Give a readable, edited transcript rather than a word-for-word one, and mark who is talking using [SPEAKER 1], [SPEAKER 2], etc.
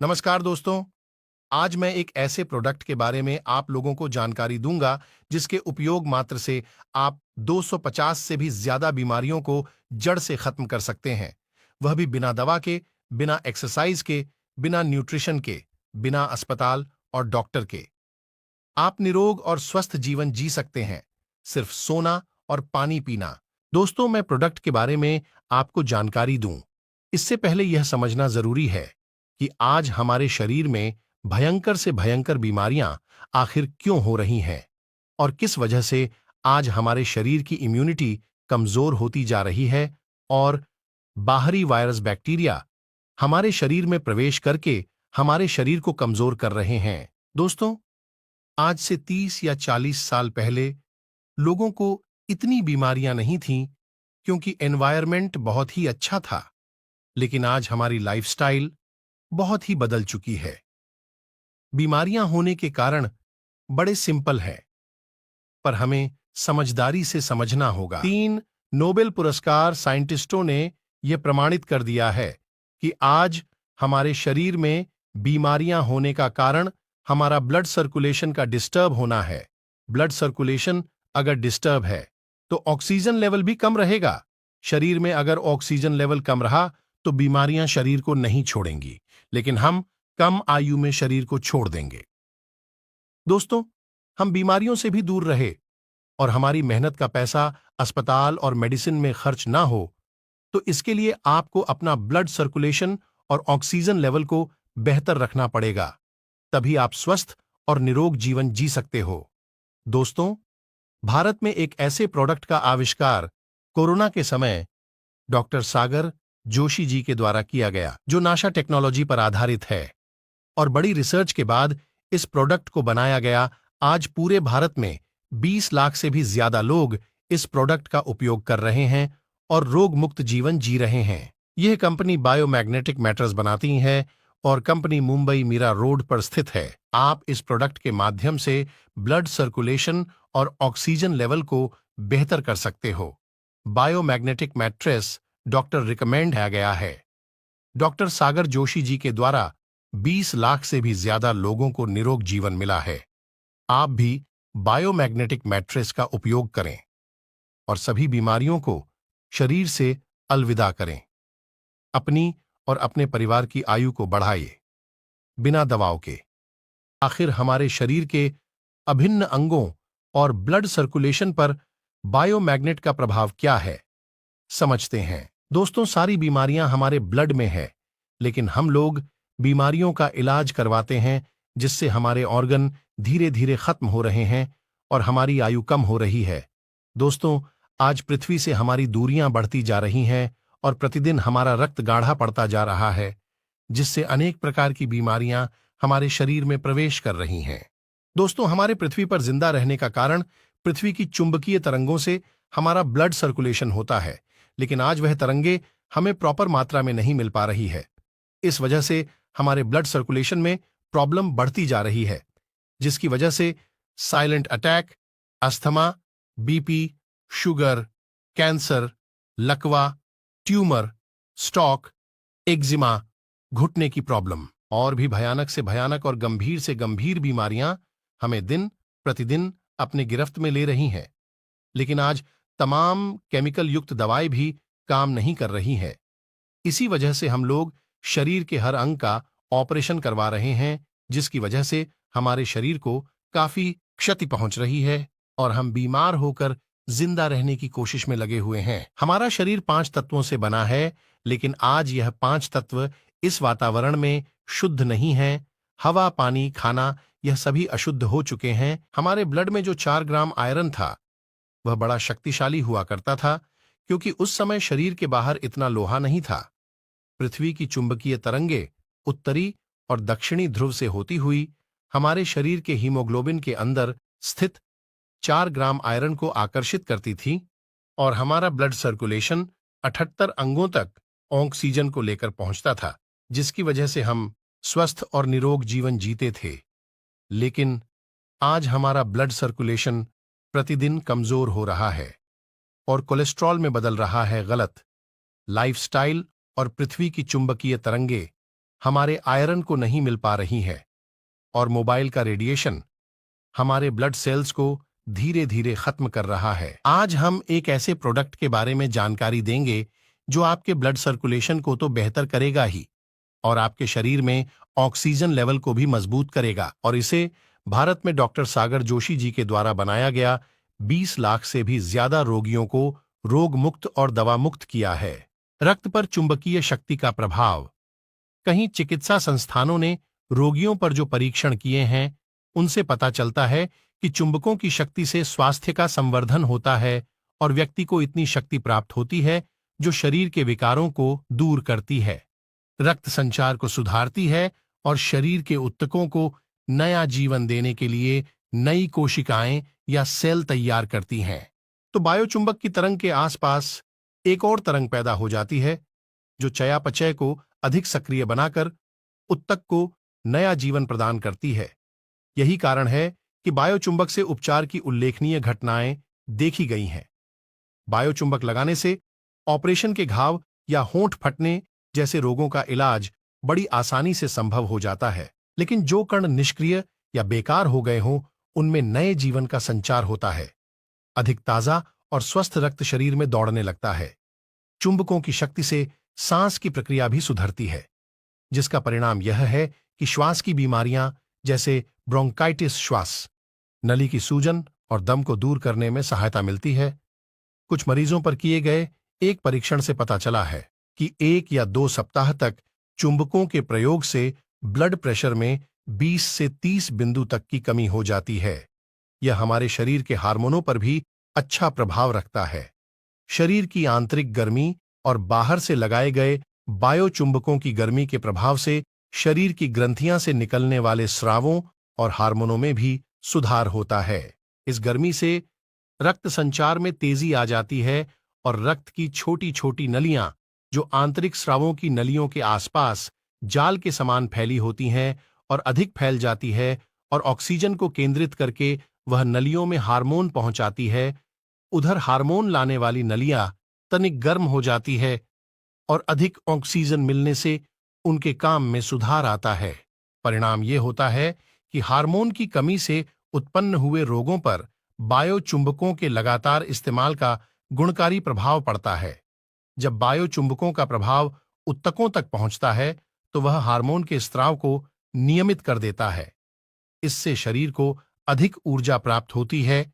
[SPEAKER 1] नमस्कार दोस्तों। आज मैं एक ऐसे प्रोडक्ट के बारे में आप लोगों को जानकारी दूंगा जिसके उपयोग मात्र से आप 250 से भी ज्यादा बीमारियों को जड़ से खत्म कर सकते हैं। वह भी बिना दवा के, बिना एक्सरसाइज के, बिना न्यूट्रिशन के, बिना अस्पताल और डॉक्टर के। आप निरोग और स्वस्थ जीवन जी सकते हैं, सिर्फ सोना और पानी पीना। दोस्तों, मैं प्रोडक्ट के बारे में आपको जानकारी दूं, इससे पहले यह समझना जरूरी है कि आज हमारे शरीर में भयंकर से भयंकर बीमारियां आखिर क्यों हो रही हैं और किस वजह से आज हमारे शरीर की इम्यूनिटी कमजोर होती जा रही है और बाहरी वायरस बैक्टीरिया हमारे शरीर में प्रवेश करके हमारे शरीर को कमजोर कर रहे हैं। दोस्तों, आज से 30 या 40 साल पहले लोगों को इतनी बीमारियां नहीं थीं क्योंकि एनवायरनमेंट बहुत ही अच्छा था। लेकिन आज हमारी लाइफस्टाइल बहुत ही बदल चुकी है। बीमारियां होने के कारण बड़े सिंपल है, पर हमें समझदारी से समझना होगा। 3 नोबेल पुरस्कार साइंटिस्टों ने यह प्रमाणित कर दिया है कि आज हमारे शरीर में बीमारियां होने का कारण हमारा ब्लड सर्कुलेशन का डिस्टर्ब होना है। ब्लड सर्कुलेशन अगर डिस्टर्ब है तो ऑक्सीजन लेवल भी कम रहेगा। शरीर में अगर ऑक्सीजन लेवल कम रहा तो बीमारियां शरीर को नहीं छोड़ेंगी, लेकिन हम कम आयु में शरीर को छोड़ देंगे। दोस्तों, हम बीमारियों से भी दूर रहे और हमारी मेहनत का पैसा अस्पताल और मेडिसिन में खर्च ना हो, तो इसके लिए आपको अपना ब्लड सर्कुलेशन और ऑक्सीजन लेवल को बेहतर रखना पड़ेगा। तभी आप स्वस्थ और निरोग जीवन जी सकते हो। दोस्तों, भारत में एक ऐसे प्रोडक्ट का आविष्कार कोरोना के समय डॉक्टर सागर जोशी जी के द्वारा किया गया, जो नासा टेक्नोलॉजी पर आधारित है। और बड़ी रिसर्च के बाद इस प्रोडक्ट को बनाया गया। आज पूरे भारत में 20 लाख से भी ज्यादा लोग इस प्रोडक्ट का उपयोग कर रहे हैं और रोग मुक्त जीवन जी रहे हैं। यह कंपनी बायोमैग्नेटिक मैटर्स बनाती है और कंपनी मुंबई मीरा रोड पर स्थित है। आप इस प्रोडक्ट के माध्यम से ब्लड सर्कुलेशन और ऑक्सीजन लेवल को बेहतर कर सकते हो। बायोमैग्नेटिक मैट्रेस डॉक्टर रिकमेंड किया गया है। डॉक्टर सागर जोशी जी के द्वारा 20 लाख से भी ज्यादा लोगों को निरोग जीवन मिला है। आप भी बायोमैग्नेटिक मैट्रेस का उपयोग करें और सभी बीमारियों को शरीर से अलविदा करें। अपनी और अपने परिवार की आयु को बढ़ाइए बिना दवाओं के। आखिर हमारे शरीर के अभिन्न अंगों और ब्लड सर्कुलेशन पर बायोमैग्नेट का प्रभाव क्या है, समझते हैं। दोस्तों, सारी बीमारियां हमारे ब्लड में है, लेकिन हम लोग बीमारियों का इलाज करवाते हैं जिससे हमारे ऑर्गन धीरे धीरे खत्म हो रहे हैं और हमारी आयु कम हो रही है। दोस्तों, आज पृथ्वी से हमारी दूरियां बढ़ती जा रही हैं और प्रतिदिन हमारा रक्त गाढ़ा पड़ता जा रहा है, जिससे अनेक प्रकार की बीमारियां हमारे शरीर में प्रवेश कर रही हैं। दोस्तों, हमारे पृथ्वी पर जिंदा रहने का कारण पृथ्वी की चुंबकीय तरंगों से हमारा ब्लड सर्कुलेशन होता है, लेकिन आज वह तरंगे हमें प्रॉपर मात्रा में नहीं मिल पा रही है। इस वजह से हमारे ब्लड सर्कुलेशन में प्रॉब्लम बढ़ती जा रही है, जिसकी वजह से silent attack, asthma, BP, sugar, cancer, लकवा, ट्यूमर, स्ट्रोक, एक्जिमा, घुटने की प्रॉब्लम और भी भयानक से भयानक और गंभीर से गंभीर बीमारियां हमें दिन प्रतिदिन अपने गिरफ्त में ले रही हैं। लेकिन आज तमाम केमिकल युक्त दवाएं भी काम नहीं कर रही हैं। इसी वजह से हम लोग शरीर के हर अंग का ऑपरेशन करवा रहे हैं, जिसकी वजह से हमारे शरीर को काफी क्षति पहुंच रही है और हम बीमार होकर जिंदा रहने की कोशिश में लगे हुए हैं। हमारा शरीर 5 तत्वों से बना है, लेकिन आज यह 5 तत्व इस वातावरण में शुद्ध नहीं है। हवा, पानी, खाना, यह सभी अशुद्ध हो चुके हैं। हमारे ब्लड में जो 4 ग्राम आयरन था, वह बड़ा शक्तिशाली हुआ करता था, क्योंकि उस समय शरीर के बाहर इतना लोहा नहीं था। पृथ्वी की चुंबकीय तरंगे उत्तरी और दक्षिणी ध्रुव से होती हुई हमारे शरीर के हीमोग्लोबिन के अंदर स्थित 4 ग्राम आयरन को आकर्षित करती थी और हमारा ब्लड सर्कुलेशन 78 अंगों तक ऑक्सीजन को लेकर पहुंचता था, जिसकी वजह से हम स्वस्थ और निरोग जीवन जीते थे। लेकिन आज हमारा ब्लड सर्कुलेशन प्रतिदिन कमजोर हो रहा है और कोलेस्ट्रॉल में बदल रहा है। गलत लाइफस्टाइल और पृथ्वी की चुंबकीय तरंगे हमारे आयरन को नहीं मिल पा रही है और मोबाइल का रेडिएशन हमारे ब्लड सेल्स को धीरे धीरे खत्म कर रहा है। आज हम एक ऐसे प्रोडक्ट के बारे में जानकारी देंगे जो आपके ब्लड सर्कुलेशन को तो बेहतर करेगा ही और आपके शरीर में ऑक्सीजन लेवल को भी मजबूत करेगा। और इसे भारत में डॉक्टर सागर जोशी जी के द्वारा बनाया गया 20 लाख से भी ज्यादा रोगियों को रोग मुक्त और दवा मुक्त किया है। रक्त पर चुंबकीय शक्ति का प्रभाव। कहीं चिकित्सा संस्थानों ने रोगियों पर जो परीक्षण किए हैं उनसे पता चलता है कि चुंबकों की शक्ति से स्वास्थ्य का संवर्धन होता है और व्यक्ति को इतनी शक्ति प्राप्त होती है जो शरीर के विकारों को दूर करती है, रक्त संचार को सुधारती है और शरीर के ऊतकों को नया जीवन देने के लिए नई कोशिकाएं या सेल तैयार करती हैं। तो बायोचुंबक की तरंग के आसपास एक और तरंग पैदा हो जाती है जो चयापचय को अधिक सक्रिय बनाकर ऊतक को नया जीवन प्रदान करती है। यही कारण है कि बायोचुंबक से उपचार की उल्लेखनीय घटनाएं देखी गई हैं। बायोचुंबक लगाने से ऑपरेशन के घाव या होंठ फटने जैसे रोगों का इलाज बड़ी आसानी से संभव हो जाता है, लेकिन जो कण निष्क्रिय या बेकार हो गए हों उनमें नए जीवन का संचार होता है। अधिक ताजा और स्वस्थ रक्त शरीर में दौड़ने लगता है। चुंबकों की शक्ति से सांस की प्रक्रिया भी सुधरती है, जिसका परिणाम यह है कि श्वास की बीमारियां जैसे ब्रोंकाइटिस, श्वास नली की सूजन और दम को दूर करने में सहायता मिलती है। कुछ मरीजों पर किए गए एक परीक्षण से पता चला है कि 1 या 2 सप्ताह तक चुंबकों के प्रयोग से ब्लड प्रेशर में 20 से 30 बिंदु तक की कमी हो जाती है। यह हमारे शरीर के हार्मोनों पर भी अच्छा प्रभाव रखता है। शरीर की आंतरिक गर्मी और बाहर से लगाए गए बायोचुंबकों की गर्मी के प्रभाव से शरीर की ग्रंथियां से निकलने वाले स्रावों और हार्मोनों में भी सुधार होता है। इस गर्मी से रक्त संचार में तेजी आ जाती है और रक्त की छोटी छोटी नलियां जो आंतरिक स्रावों की नलियों के आसपास जाल के समान फैली होती हैं और अधिक फैल जाती है और ऑक्सीजन को केंद्रित करके वह नलियों में हार्मोन पहुंचाती है। उधर हार्मोन लाने वाली नलियां तनिक गर्म हो जाती है और अधिक ऑक्सीजन मिलने से उनके काम में सुधार आता है। परिणाम ये होता है कि हार्मोन की कमी से उत्पन्न हुए रोगों पर बायोचुंबकों के लगातार इस्तेमाल का गुणकारी प्रभाव पड़ता है। जब बायोचुंबकों का प्रभाव ऊतकों तक पहुंचता है तो वह हार्मोन के स्राव को नियमित कर देता है। इससे शरीर को अधिक ऊर्जा प्राप्त होती है